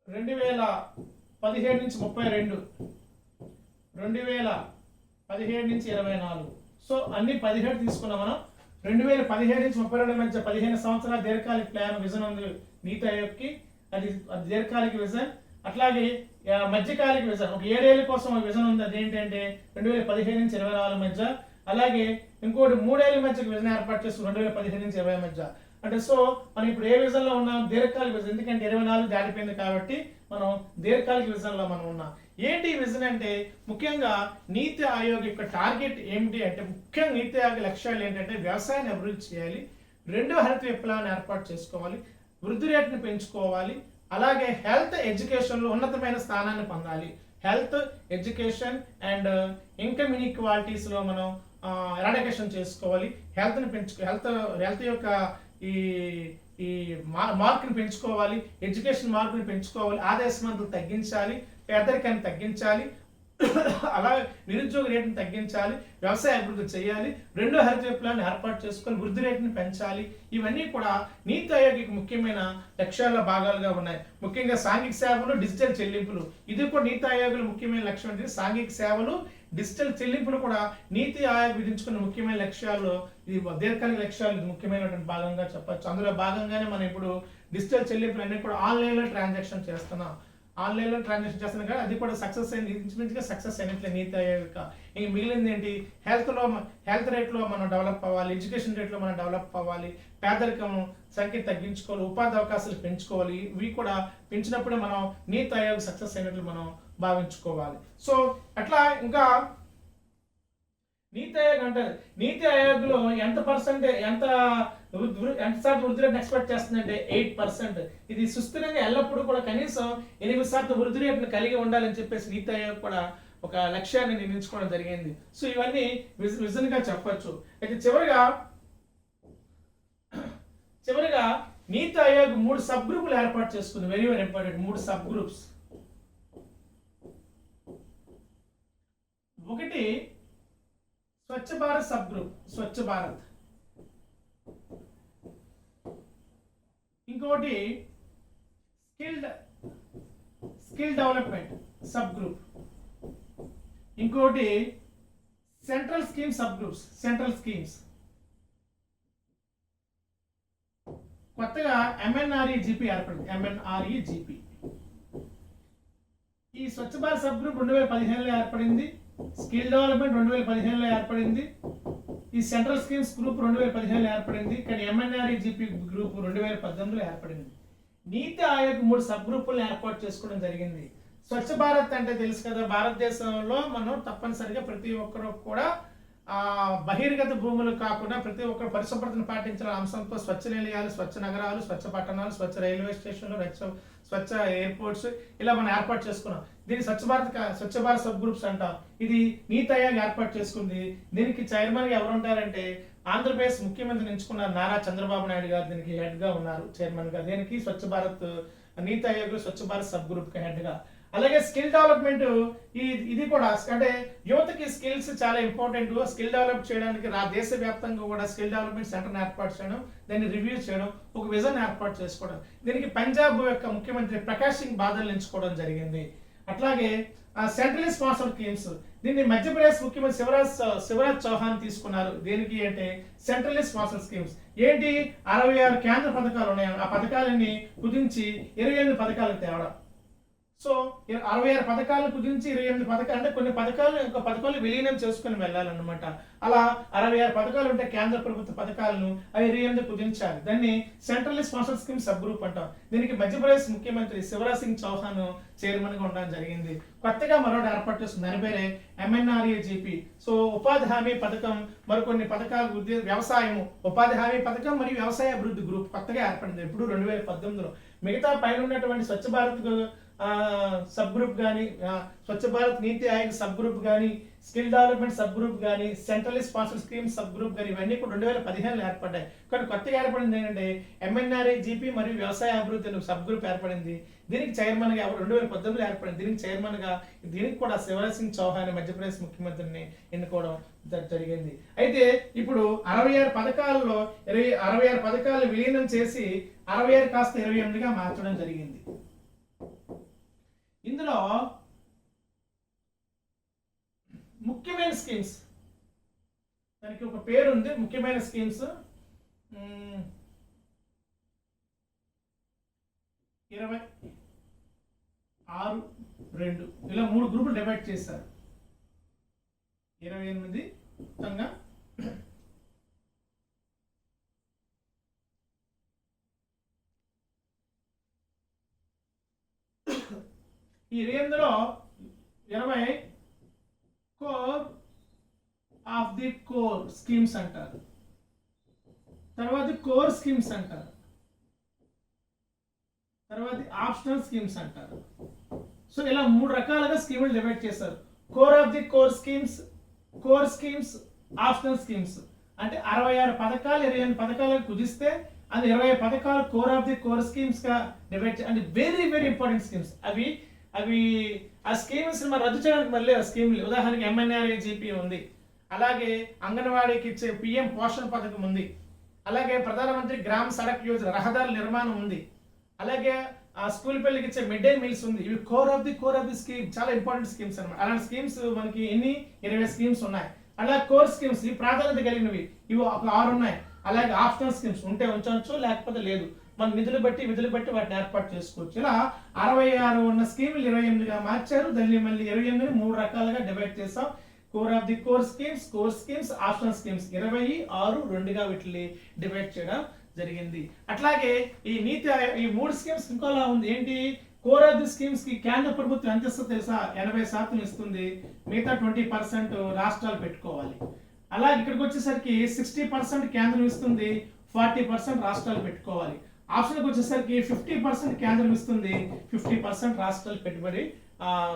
2017 నుంచి 32, 2017 నుంచి 24. సో అన్ని 17 తీసుకున్నాం మనం. 2017 నుంచి 32 మధ్య 15 సంవత్సరాల దీర్ఘకాలిక ప్లాన్ విజన్ ఉంది నీతి ఆయోగ్కి. అది దీర్ఘకాలిక విజన్. అట్లాగే మధ్యకాలిక విజన్, ఒక 7 ఏళ్ల కోసం ఒక విజన్ ఉంది. అదేంటంటే 2015 నుంచి 24 మధ్య. అలాగే ఇంకోటి 3 ఏళ్ల మధ్య విజన్ ఏర్పాటు చేస్తుంది 2015 నుంచి 20 మధ్య. అంటే సో మనం ఇప్పుడు ఏ విజన్ లో ఉన్నాం? దీర్ఘకాలిక విజన్. ఎందుకంటే 24 దాటిపోయింది కాబట్టి మనం దీర్ఘకాలిక విజన్ లో మనం ఉన్నాం. ఏంటి విజన్ అంటే ముఖ్యంగా నీతి ఆయోగ్ యొక్క టార్గెట్ ఏమిటి అంటే, ముఖ్యంగా నీతి ఆయోగ్ లక్ష్యాలు ఏంటంటే వ్యవసాయాన్ని అభివృద్ధి చేయాలి, 2వ హరిత విప్లవాన్ని ఏర్పాటు చేసుకోవాలి, వృద్ధి రేటును పెంచుకోవాలి, అలాగే హెల్త్ ఎడ్యుకేషన్ లో ఉన్నతమైన స్థానాన్ని పొందాలి. Health education and income inequalities లో మనం ఎరాడికేషన్ చేసుకోవాలి. హెల్త్ యొక్క ఈ ఈ మార్కుని పెంచుకోవాలి, ఎడ్యుకేషన్ మార్కుని పెంచుకోవాలి, ఆదాయ సమానతలు తగ్గించాలి, పేదరికాన్ని తగ్గించాలి, అలాగే నిరుద్యోగ రేటును తగ్గించాలి, వ్యవసాయ అభివృద్ధి చేయాలి, 2వ హరిత విప్లవాన్ని ఏర్పాటు చేసుకొని వృద్ధి రేటును పెంచాలి. ఇవన్నీ కూడా నీతి ఆయోగ్ ముఖ్యమైన లక్ష్యాల్లో భాగాలుగా ఉన్నాయి. ముఖ్యంగా సాంఘిక సేవలు, డిజిటల్ చెల్లింపులు, ఇది కూడా నీతి ఆయోగ్ ముఖ్యమైన లక్ష్యం. అంటే సాంఘిక సేవలు, డిజిటల్ చెల్లింపులు కూడా నీతి ఆయోగ్ విధించుకున్న ముఖ్యమైన లక్ష్యాల్లో ఇది దీర్ఘకాలిక లక్ష్యాలు, ఇది ముఖ్యమైనటువంటి భాగంగా చెప్పచ్చు. అందులో భాగంగానే మనం ఇప్పుడు డిజిటల్ చెల్లింపులు అన్ని కూడా ఆన్లైన్లో ట్రాన్సాక్షన్ చేస్తున్నాం. ఆన్లైన్లో ట్రాన్సాక్షన్ చేస్తున్నాం కదా, అది కూడా సక్సెస్ అయింది. ఇంచుమించుగా సక్సెస్ అయినట్లే నీతి ఆయోగ్. ఇంక మిగిలింది ఏంటి? హెల్త్ రేట్లో మనం డెవలప్ అవ్వాలి, ఎడ్యుకేషన్ రేట్లో మనం డెవలప్ అవ్వాలి, పేదరికం సంఖ్య తగ్గించుకోవాలి, ఉపాధి అవకాశాలు పెంచుకోవాలి. ఇవి కూడా పెంచినప్పుడే మనం నీతి ఆయోగ్ సక్సెస్ అయినట్లు మనం భావించుకోవాలి. సో అట్లా ఇంకా నీతి ఆయోగ్ అంటారు, నీతి ఆయోగ్ లో ఎంత శాతం వృద్ధి రేటును ఎక్స్పెక్ట్ చేస్తుందంటే 8%. ఇది సుస్థిరంగా ఎల్లప్పుడూ కూడా కనీసం 8% వృద్ధి రేటును కలిగి ఉండాలని చెప్పేసి నీతి ఆయోగ్ కూడా ఒక లక్ష్యాన్ని నిర్ణయించుకోవడం జరిగింది. సో ఇవన్నీ విజన్ గా చెప్పొచ్చు. అయితే చివరిగా నీతి ఆయోగ్ 3 సబ్ గ్రూపులు ఏర్పాటు చేసుకుంది. Very very important. 3 sub groups. ఒకటి స్వచ్ఛ భారత్ సబ్ గ్రూప్, స్వచ్ఛ భారత్. ఇంకోటి స్కిల్ డెవలప్మెంట్ సబ్ గ్రూప్. ఇంకోటి central scheme sub groups, central schemes. కొత్తగా MNREGP ఏర్పడింది. MNREGP. ఈ స్వచ్ఛ భారత్ సబ్ గ్రూప్ 2015లో ఏర్పడింది. స్కిల్ డెవలప్మెంట్ 2015లో ఏర్పడింది. ఈ సెంట్రల్ స్కీమ్స్ గ్రూప్ 2015లో ఏర్పడింది. కానీ MNREGP గ్రూప్ 2018లో ఏర్పడింది. నీతి ఆయోగ్ 3 సబ్ గ్రూపులను ఏర్పాటు చేసుకోవడం జరిగింది. స్వచ్ఛ భారత్ అంటే తెలుసు కదా, భారతదేశంలో మనం తప్పనిసరిగా ప్రతి ఒక్కరు కూడా బహిర్గత భూములు కాకుండా ప్రతి ఒక్కరు పరిశుభ్రతను పాటించిన అంశంతో స్వచ్ఛ నిలయాలు, స్వచ్ఛ నగరాలు, స్వచ్ఛ పట్టణాలు, స్వచ్ఛ రైల్వే స్టేషన్లు, స్వచ్ఛ ఎయిర్పోర్ట్స్ ఇలా మనం ఏర్పాటు చేసుకున్నాం. దీన్ని స్వచ్ఛ భారత్ సబ్ గ్రూప్స్ అంటాం. ఇది నీతి ఆయోగ్ ఏర్పాటు చేసుకుంది. దీనికి చైర్మన్ గా ఎవరు ఉంటారంటే ఆంధ్రప్రదేశ్ ముఖ్యమంత్రిని ఎంచుకున్నారు నారా చంద్రబాబు నాయుడు గారు. దీనికి హెడ్ గా ఉన్నారు, చైర్మన్ గా. దీనికి స్వచ్ఛ భారత్ నీతి ఆయోగ్ స్వచ్ఛ భారత్ సబ్ గ్రూప్ కి హెడ్ గా. అలాగే స్కిల్ డెవలప్మెంట్, ఇది కూడా అంటే యువతకి స్కిల్స్ చాలా ఇంపార్టెంట్. స్కిల్ డెవలప్ చేయడానికి దేశవ్యాప్తంగా కూడా స్కిల్ డెవలప్మెంట్ సెంటర్ని ఏర్పాటు చేయడం, దాన్ని రివ్యూ చేయడం, ఒక విజన్ ఏర్పాటు చేసుకోవడం. దీనికి పంజాబ్ యొక్క ముఖ్యమంత్రి ప్రకాష్ సింగ్ బాదల్ ఎంచుకోవడం జరిగింది. అట్లాగే సెంట్రల్ స్పాన్సర్డ్ స్కీమ్స్, దీన్ని మధ్యప్రదేశ్ ముఖ్యమంత్రి శివరాజ్ చౌహాన్ తీసుకున్నారు. దేనికి అంటే సెంట్రల్ స్పాన్సర్డ్ స్కీమ్స్. ఏంటి? 66 కేంద్ర పథకాలు ఉన్నాయి. ఆ పథకాలన్నీ కుదించి 28 పథకాలకు తేవడం. సో 66 పథకాలను కుదించి 28 పథకాలు, అంటే కొన్ని పథకాలు ఇంకో పథకాలు విలీనం చేసుకుని వెళ్ళాలన్నమాట. అలా 66 పథకాలు ఉంటే కేంద్ర ప్రభుత్వ పథకాలను అవి 28 కుదించాలి. దాన్ని central sponsored scheme sub group అంటాం. దీనికి మధ్యప్రదేశ్ ముఖ్యమంత్రి శివరాజ్ సింగ్ చౌహాన్ చైర్మన్ గా ఉండడం జరిగింది. కొత్తగా మరొకటి ఏర్పాటు చేస్తుంది, దాని పేరే MNREGP. సో ఉపాధి హామీ పథకం, మరికొన్ని పథకాలు, వ్యవసాయం, ఉపాధి హామీ పథకం మరియు వ్యవసాయ అభివృద్ధి గ్రూప్ కొత్తగా ఏర్పడింది ఇప్పుడు 2018లో. మిగతా పైన ఉన్నటువంటి స్వచ్ఛ భారత్ సబ్ గ్రూప్ కానీ, స్వచ్ఛ భారత్ నీతి ఆయోగ్ సబ్ గ్రూప్ కానీ, స్కిల్ డెవలప్మెంట్ సబ్ గ్రూప్ కానీ, central sponsor scheme sub group కానీ, ఇవన్నీ కూడా 2015లో ఏర్పడ్డాయి. కానీ కొత్తగా ఏర్పడింది ఏంటంటే MNRA GP మరియు వ్యవసాయ అభివృద్ధి సబ్ గ్రూప్ ఏర్పడింది. దీనికి చైర్మన్గా 2018లో ఏర్పడింది. దీనికి చైర్మన్గా దీనికి కూడా శివరాజ్ సింగ్ చౌహాన్ మధ్యప్రదేశ్ ముఖ్యమంత్రిని ఎన్నుకోవడం జరిగింది. అయితే ఇప్పుడు 66 పథకాలలో 66 పథకాలు విలీనం చేసి 66 కాస్త 28గా మార్చడం జరిగింది. ఇందులో ముఖ్యమైన స్కీమ్స్, దానికి ఒక పేరు ఉంది, ముఖ్యమైన స్కీమ్స్ 26(2) ఇలా 3 గ్రూపులు డివైడ్ చేశారు. 28 మొత్తంగా ఈ 28లో 20 core of the core schemes అంటారు, తర్వాత కోర్ స్కీమ్స్ అంటారు, తర్వాత ఆప్షనల్ స్కీమ్స్ అంటారు. సో ఇలా 3 రకాలుగా స్కీములు డివైడ్ చేశారు. Core of the core schemes, core schemes, optional schemes. అంటే 66 పథకాలు 28 పథకాలకు కుదిస్తే అది 20 పథకాలు core of the core schemes గా డివైడ్ అంటే వెరీ వెరీ ఇంపార్టెంట్ స్కీమ్స్. అవి ఆ స్కీమ్స్ మనం రద్దు చేయడానికి మళ్ళీ ఆ స్కీమ్లు, ఉదాహరణకి MNRA GP ఉంది, అలాగే అంగన్వాడీకి ఇచ్చే PM పోషణ పథకం ఉంది, అలాగే ప్రధానమంత్రి గ్రామ సడక్ యోజన రహదారుల నిర్మాణం ఉంది, అలాగే ఆ స్కూల్ పిల్లలకి ఇచ్చే మిడ్ డే మీల్స్ ఉంది. ఇవి కోర్ ఆఫ్ ది స్కీమ్, చాలా ఇంపార్టెంట్ స్కీమ్స్ అన్నమాట. అలాంటి స్కీమ్స్ మనకి 20 స్కీమ్స్ ఉన్నాయి. అలా కోర్ స్కీమ్స్ ఈ ప్రాధాన్యత కలిగినవి ఇవి ఒక 6 ఉన్నాయి. అలాగే ఆప్షనల్ స్కీమ్స్ ఉంటే ఉంచవచ్చు, లేకపోతే లేదు, మన విధులు బట్టి వాటిని ఏర్పాటు చేసుకోవచ్చు. ఇలా 66 ఉన్న స్కీములు 28గా మార్చారు. దాన్ని మళ్ళీ 28ని 3 రకాలుగా డివైడ్ చేసాం. Core of the core schemes, optional schemes 26(2)గా వీటిని డివైడ్ చేయడం జరిగింది. అట్లాగే ఈ నీతి ఈ 3 స్కీమ్స్ ఇంకోలా ఉంది. ఏంటి? కోర్ ఆఫ్ ది స్కీమ్స్ కి కేంద్ర ప్రభుత్వం ఎంత ఇస్తుందో తెలుసా? 80% ఇస్తుంది, మిగతా 20% రాష్ట్రాలు పెట్టుకోవాలి. అలాగే ఇక్కడికి వచ్చేసరికి 60% కేంద్రం ఇస్తుంది, 40% రాష్ట్రాలు పెట్టుకోవాలి. ఆప్షన్కి వచ్చేసరికి 50% కేంద్రం ఇస్తుంది, 50% రాష్ట్రాలు పెట్టుబడి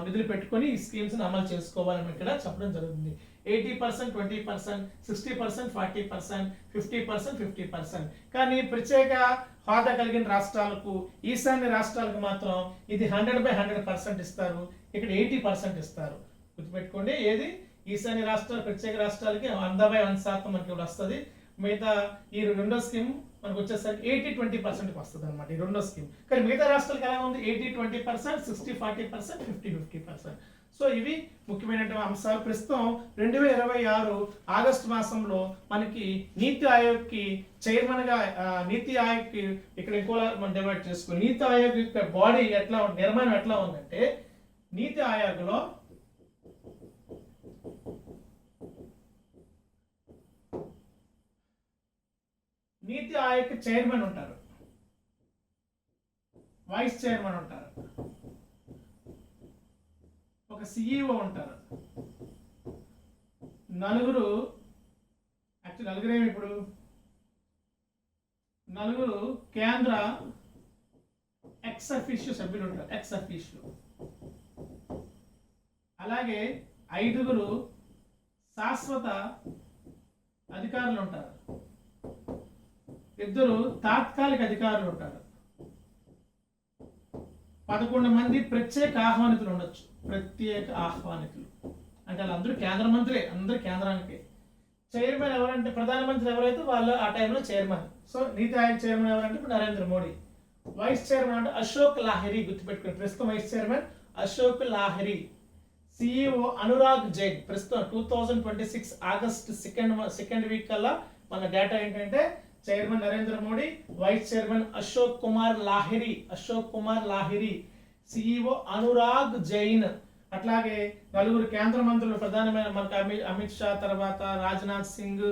నిధులు పెట్టుకొని ఈ స్కీమ్స్ అమలు చేసుకోవాలని ఇక్కడ చెప్పడం జరుగుతుంది. 80%, 20%, 60%, 40%, 50%, 50%. కానీ ప్రత్యేక హోదా కలిగిన రాష్ట్రాలకు, ఈశాన్య రాష్ట్రాలకు మాత్రం ఇది 100/100% ఇస్తారు. ఇక్కడ 80% ఇస్తారు. గుర్తుపెట్టుకోండి, ఏది ఈశాన్య రాష్ట్రాలు, ప్రత్యేక రాష్ట్రాలకి 100/100% మనకి ఇప్పుడు వస్తుంది. మిగతా ఈ రెండో స్కీమ్ మనకు వచ్చేసరికి 80-20% వస్తుంది అనమాట ఈ రెండో స్కీమ్. కానీ మిగతా రాష్ట్రాలకు ఎలా ఉంది? 80-20%, 60-40%, 50-50%. సో ఇవి ముఖ్యమైనటువంటి అంశాలు. ప్రస్తుతం 2026 ఆగస్టు మాసంలో మనకి నీతి ఆయోగ్కి చైర్మన్ గా నీతి ఆయోగ్కి ఇక్కడ ఇంకోలా మనం డివైడ్ చేసుకుని నీతి ఆయోగ్ యొక్క బాడీ ఎట్లా నిర్మాణం ఎట్లా ఉందంటే, నీతి ఆయోగ్లో నీతి ఆయోగ్ చైర్మన్ ఉంటారు, వైస్ చైర్మన్ ఉంటారు, ఒక CEO ఉంటారు, నలుగురు ఇప్పుడు నలుగురు కేంద్ర ఎక్స్ అఫీషియో సభ్యులు ఉంటారు, ఎక్స్ అఫీషియో. అలాగే 5 శాశ్వత అధికారులు ఉంటారు, 2 తాత్కాలిక అధికారులు ఉంటారు, 11 మంది ప్రత్యేక ఆహ్వానితులు ఉండొచ్చు. ప్రత్యేక ఆహ్వానితులు అంటే వాళ్ళందరూ కేంద్ర మంత్రులే, అందరూ కేంద్రానికి. చైర్మన్ ఎవరంటే ప్రధానమంత్రి ఎవరైతే వాళ్ళు ఆ టైంలో చైర్మన్. సో నీతి ఆయోగ్ చైర్మన్ ఎవరంటే ఇప్పుడు నరేంద్ర మోడీ. వైస్ చైర్మన్ అంటే అశోక్ లాహిరి, గుర్తుపెట్టుకుని ప్రస్తుతం vice chairman Ashok Lahiri. CEO Anurag Jain. ప్రస్తుతం 2026 ఆగస్ట్ సెకండ్ వీక్ కల్లా మన డేటా ఏంటంటే chairman Narendra Modi, vice chairman Ashok Kumar Lahiri, CEO Anurag Jain. అట్లాగే 4 కేంద్ర మంత్రులు ప్రధానమైన మనకు అమిత్ షా, తర్వాత రాజ్నాథ్ సింగ్,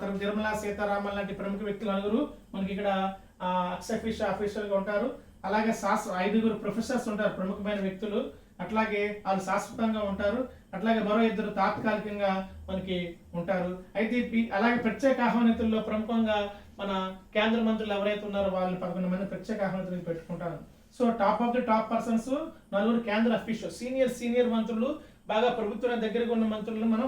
తర్వాత నిర్మలా సీతారామన్ లాంటి ప్రముఖ వ్యక్తులు 4 మనకి ఇక్కడ ఆఫీషియల్ గా ఉంటారు. అలాగే 5 ప్రొఫెసర్స్ ఉంటారు, ప్రముఖమైన వ్యక్తులు. అట్లాగే వాళ్ళు శాశ్వతంగా ఉంటారు. అట్లాగే మరో 2 తాత్కాలికంగా మనకి ఉంటారు. అయితే అలాగే ప్రత్యేక ఆహ్వానితుల్లో ప్రముఖంగా మన కేంద్ర మంత్రులు ఎవరైతే ఉన్నారో వాళ్ళు 11 మంది ప్రత్యేక ఆహ్వానితులు పెట్టుకుంటారు. So top of the top persons నలుగురు కేంద్ర అఫీషియల్ సీనియర్ మంత్రులు, బాగా ప్రభుత్వం దగ్గరగా ఉన్న మంత్రులు మనం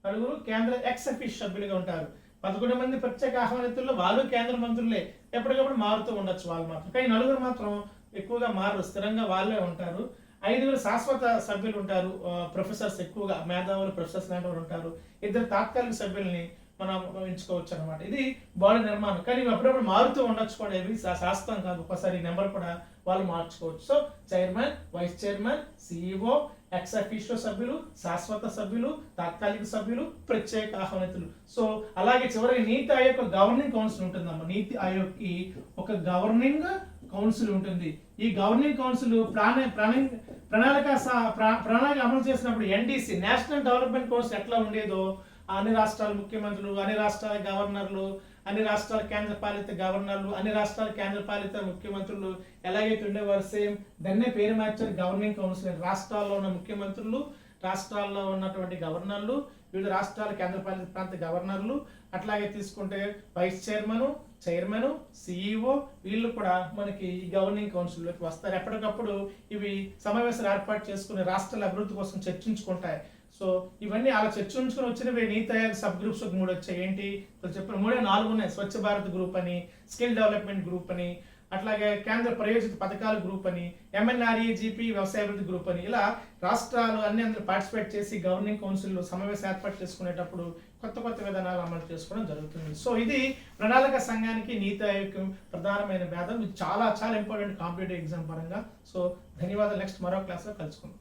నలుగురు కేంద్ర ఎక్స్ అఫీషియల్ సభ్యులుగా ఉంటారు. 11 మంది ప్రత్యేక ఆహ్వానితుల్లో వాళ్ళు కేంద్ర మంత్రులే, ఎప్పటికప్పుడు మారుతూ ఉండొచ్చు వాళ్ళు మాత్రం. కానీ నలుగురు మాత్రం ఎక్కువగా మారరు, స్థిరంగా వాళ్ళే ఉంటారు. 5 శాశ్వత సభ్యులు ఉంటారు, ప్రొఫెసర్స్, ఎక్కువగా మేధావులు ప్రొఫెసర్స్ లాంటి వారు ఉంటారు. 2 తాత్కాలిక సభ్యుల్ని మనం ఎంచుకోవచ్చు అనమాట. ఇది బాడీ నిర్మాణం. కానీ ఇవి అప్పుడప్పుడు మారుతూ ఉండొచ్చు కూడా, ఇవి శాస్త్రం కాదు, ఒకసారి నెంబర్ కూడా వాళ్ళు మార్చుకోవచ్చు. So chairman, vice chairman, CEO, ex officio సభ్యులు, శాశ్వత సభ్యులు, తాత్కాలిక సభ్యులు, ప్రత్యేక ఆహ్వానితులు. సో అలాగే చివరికి నీతి ఆయోగ్ గవర్నింగ్ కౌన్సిల్ ఉంటుందమ్మా. నీతి ఆయోగ్ కి ఒక గవర్నింగ్ కౌన్సిల్ ఉంటుంది. ఈ గవర్నింగ్ కౌన్సిల్ ప్రణాళిక అమలు చేసినప్పుడు ఎన్డీసీ, నేషనల్ డెవలప్మెంట్ కౌన్సిల్ ఎట్లా ఉండేదో, అన్ని రాష్ట్రాల ముఖ్యమంత్రులు, అన్ని రాష్ట్రాల గవర్నర్లు, అన్ని రాష్ట్రాల కేంద్ర పాలిత గవర్నర్లు, అన్ని రాష్ట్రాల కేంద్ర పాలిత ముఖ్యమంత్రులు ఎలాగైతే ఉండేవారు, సేమ్ దాన్నే పేరు మార్చారు గవర్నింగ్ కౌన్సిల్. రాష్ట్రాల్లో ఉన్న ముఖ్యమంత్రులు, రాష్ట్రాల్లో ఉన్నటువంటి గవర్నర్లు, వివిధ రాష్ట్రాల కేంద్ర పాలిత ప్రాంత గవర్నర్లు, అట్లాగే తీసుకుంటే వైస్ చైర్మన్, సిఇఓ, వీళ్ళు కూడా మనకి ఈ గవర్నింగ్ కౌన్సిల్లోకి వస్తారు. ఎప్పటికప్పుడు ఇవి సమావేశాలు ఏర్పాటు చేసుకుని రాష్ట్రాల అభివృద్ధి కోసం చర్చించుకుంటాయి. సో ఇవన్నీ అలా చర్చించుకుని వచ్చినవి నీతి ఆయోగ్ సబ్ గ్రూప్స్ 3 వచ్చాయి. ఏంటి చెప్పిన 4 ఉన్నాయి. స్వచ్ఛ భారత్ గ్రూప్ అని, స్కిల్ డెవలప్మెంట్ గ్రూప్ అని, అట్లాగే కేంద్ర ప్రయోజిత పథకాల గ్రూప్ అని, ఎంఎన్ఆర్ఈజీపీ వ్యవసాయ అభివృద్ధి గ్రూప్ అని, ఇలా రాష్ట్రాలు అందరూ పార్టిసిపేట్ చేసి గవర్నింగ్ కౌన్సిల్లో సమావేశం ఏర్పాటు చేసుకునేటప్పుడు కొత్త విధానాలు అమలు చేసుకోవడం జరుగుతుంది. సో ఇది ప్రణాళిక సంఘానికి నీతి ఆయోగ్ ప్రధానమైన భేదం. ఇది చాలా ఇంపార్టెంట్ కాంపిటేటివ్ ఎగ్జామ్ పరంగా. సో ధన్యవాదాలు. నెక్స్ట్ మరో క్లాస్లో కలుసుకుందాం.